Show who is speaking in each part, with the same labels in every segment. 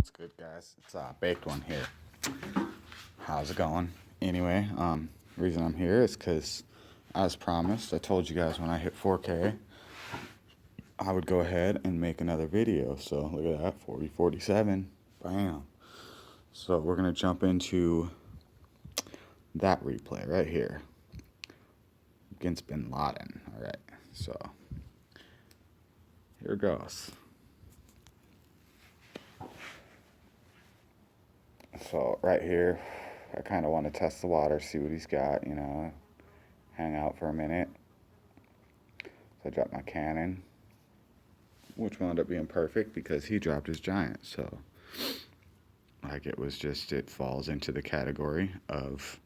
Speaker 1: What's good, guys? It's Baked One here. How's it going? Anyway, reason I'm here is because, as promised, I told you guys when I hit 4K, I would go ahead and make another video. So look at that, 4047, bam. So we're gonna jump into that replay right here against Bin Laden. All right, so here goes. So right here, I kind of want to test the water, see what he's got, hang out for a minute. So I dropped my cannon, which wound up being perfect because he dropped his giant. So like it falls into the category of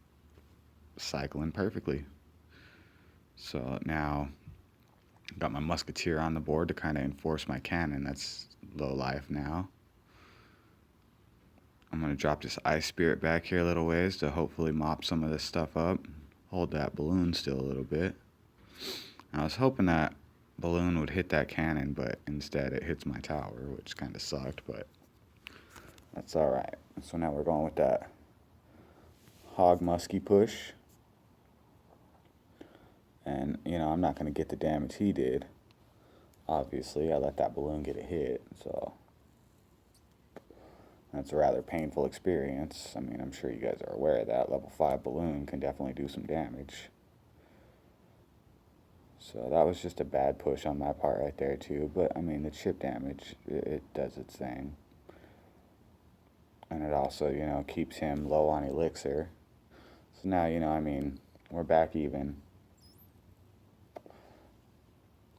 Speaker 1: cycling perfectly. So now got my musketeer on the board to kind of enforce my cannon. That's low life now. I'm going to drop this ice spirit back here a little ways to hopefully mop some of this stuff up. Hold that balloon still a little bit. I was hoping that balloon would hit that cannon, but instead it hits my tower, which kind of sucked, but that's alright. So now we're going with that hog muskie push. And, I'm not going to get the damage he did. Obviously, I let that balloon get a hit, so that's a rather painful experience. I mean, I'm sure you guys are aware of that. Level 5 balloon can definitely do some damage. So that was just a bad push on my part right there too. But, I mean, the chip damage, it does its thing. And it also, keeps him low on elixir. So now, we're back even.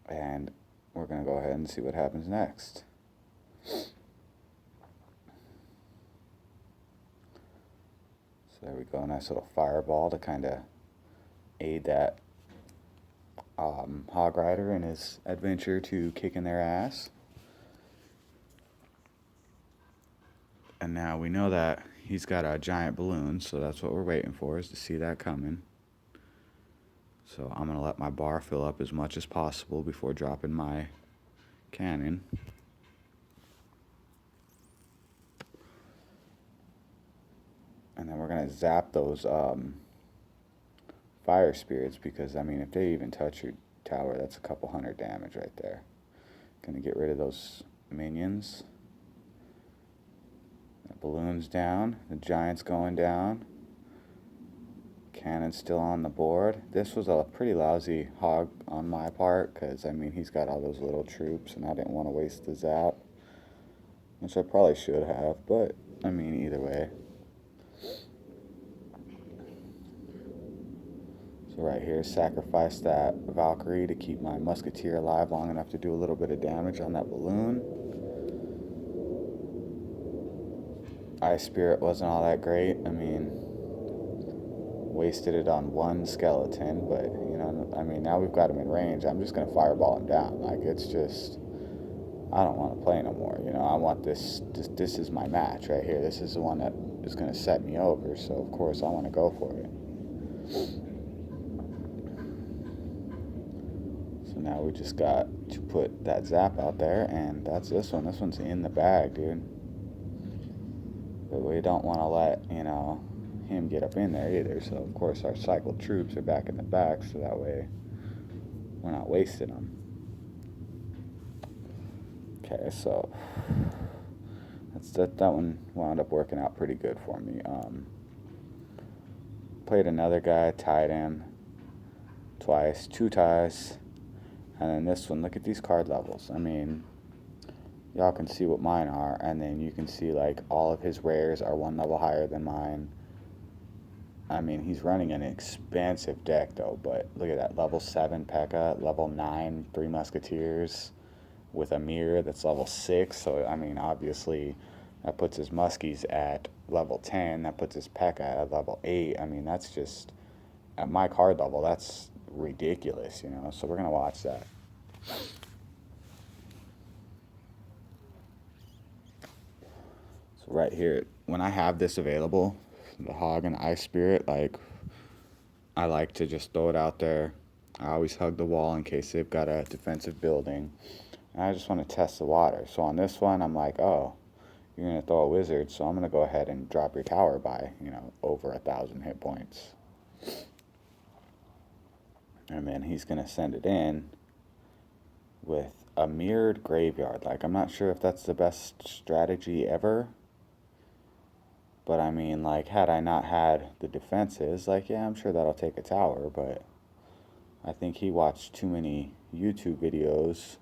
Speaker 1: And we're going to go ahead and see what happens next. So there we go, nice little fireball to kind of aid that Hog Rider in his adventure to kicking their ass. And now we know that he's got a giant balloon, so that's what we're waiting for, is to see that coming. So I'm going to let my bar fill up as much as possible before dropping my cannon. And then we're going to zap those fire spirits because, I mean, if they even touch your tower, that's a couple hundred damage right there. Going to get rid of those minions. The balloon's down. The giant's going down. Cannon's still on the board. This was a pretty lousy hog on my part because, I mean, he's got all those little troops and I didn't want to waste the zap, which I probably should have, but, I mean, either way. So right here, sacrifice that Valkyrie to keep my musketeer alive long enough to do a little bit of damage on that balloon. Ice Spirit wasn't all that great. I mean, wasted it on one skeleton, but, I mean, now we've got him in range. I'm just going to fireball him down. Like, it's just, I don't want to play no more. I want this is my match right here. This is the one that is going to set me over, so of course I want to go for it. So now we just got to put that zap out there, and that's this one. This one's in the bag, dude. But we don't want to let, him get up in there either. So, of course, our cycled troops are back in the back, so that way we're not wasting them. Okay, so that one wound up working out pretty good for me. Played another guy, tied him twice, 2 ties. And then this one, look at these card levels. I mean, y'all can see what mine are, and then you can see like all of his rares are 1 level higher than mine. I mean, he's running an expansive deck though, but look at that, level 7 P.E.K.K.A, level 9 3 Musketeers with a mirror that's level 6. So I mean, obviously that puts his muskies at level 10, that puts his P.E.K.K.A at level 8. I mean, that's just, at my card level, that's ridiculous, so we're gonna watch that. So right here, when I have this available, the Hog and Ice Spirit, like, I like to just throw it out there. I always hug the wall in case they've got a defensive building, and I just want to test the water. So on this one, I'm like, oh, you're going to throw a wizard, so I'm going to go ahead and drop your tower by, over 1,000 hit points. And then he's going to send it in with a mirrored graveyard. Like, I'm not sure if that's the best strategy ever. But, I mean, like, had I not had the defenses, like, yeah, I'm sure that'll take a tower. But I think he watched too many YouTube videos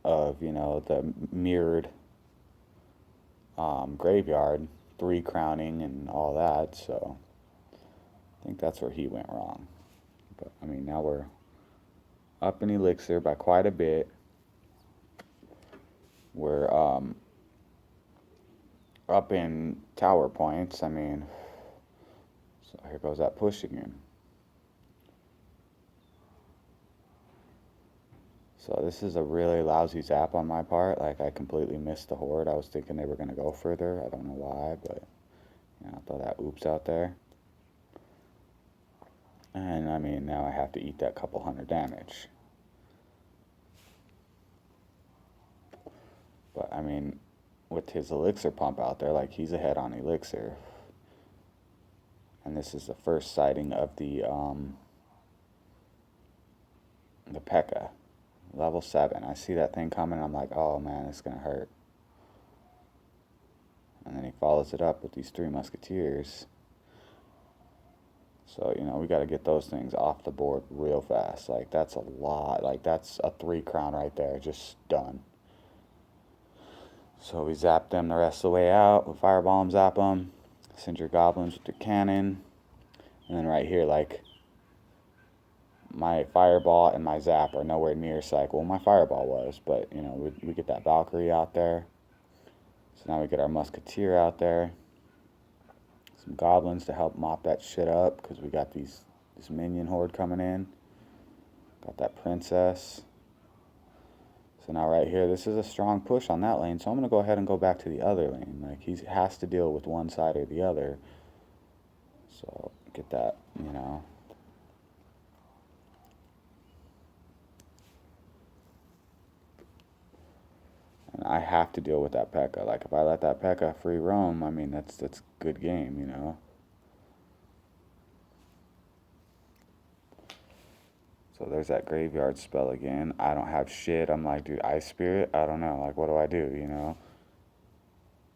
Speaker 1: of, the mirrored graveyard, 3 crowning and all that. So I think that's where he went wrong. But, I mean, now we're up in Elixir by quite a bit. We're up in tower points. I mean, so here goes that push again. So this is a really lousy zap on my part. Like, I completely missed the horde. I was thinking they were going to go further. I don't know why, but I'll throw that oops out there. And I mean, now I have to eat that couple hundred damage. But I mean, with his elixir pump out there, like, he's ahead on elixir. And this is the first sighting of the P.E.K.K.A. Level 7. I see that thing coming, I'm like, oh man, it's gonna hurt. And then he follows it up with these 3 musketeers. So, we got to get those things off the board real fast. Like, that's a lot. Like, that's a 3 crown right there, just done. So we zap them the rest of the way out. We fireball them, zap them. Send your goblins with your cannon. And then right here, like, my fireball and my zap are nowhere near cycle. My fireball was, but, we get that Valkyrie out there. So now we get our musketeer out there. Some goblins to help mop that shit up, because we got this minion horde coming in. Got that princess. So now right here, this is a strong push on that lane, so I'm going to go ahead and go back to the other lane. Like, he has to deal with one side or the other. So get that, And I have to deal with that P.E.K.K.A. Like, if I let that P.E.K.K.A. free roam, I mean, that's good game, So there's that graveyard spell again. I don't have shit. I'm like, dude, Ice Spirit? I don't know. Like, what do I do,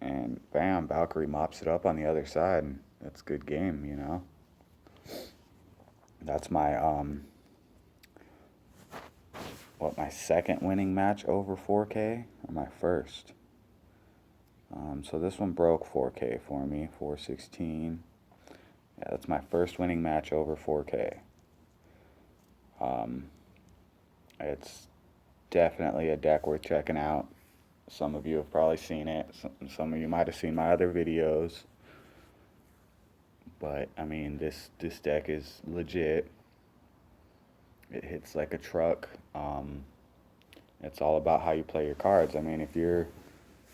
Speaker 1: And bam, Valkyrie mops it up on the other side. And that's good game, That's my, my second winning match over 4K? Or my first? So this one broke 4K for me, 416. Yeah, that's my first winning match over 4K. It's definitely a deck worth checking out. Some of you have probably seen it. Some of you might have seen my other videos. But, I mean, this deck is legit. It hits like a truck. It's all about how you play your cards. I mean, if you're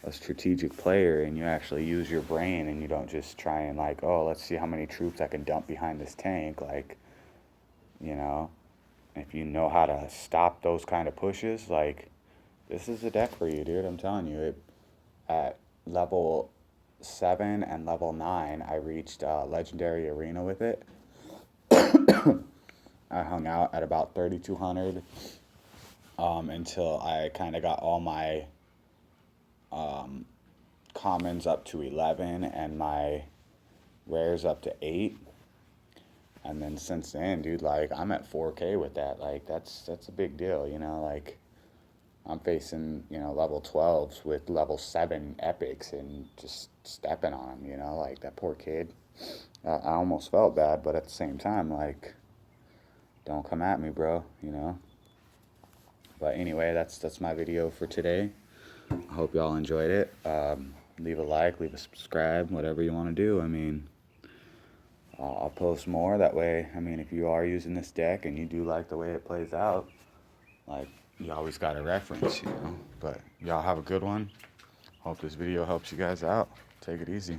Speaker 1: a strategic player and you actually use your brain and you don't just try and, like, oh, let's see how many troops I can dump behind this tank, like, if you know how to stop those kind of pushes, like, this is a deck for you, dude. I'm telling you. At level 7 and level 9, I reached Legendary Arena with it. I hung out at about 3,200 until I kind of got all my commons up to 11 and my rares up to 8. And then since then, dude, like, I'm at 4K with that. Like, that's a big deal, like, I'm facing, level 12s with level 7 epics and just stepping on them, like, that poor kid. I almost felt bad, but at the same time, like, don't come at me, bro, But anyway, that's my video for today. I hope y'all enjoyed it. Leave a like, leave a subscribe, whatever you want to do. I mean, I'll post more. That way, I mean, if you are using this deck and you do like the way it plays out, like, you always got a reference, But y'all have a good one. Hope this video helps you guys out. Take it easy.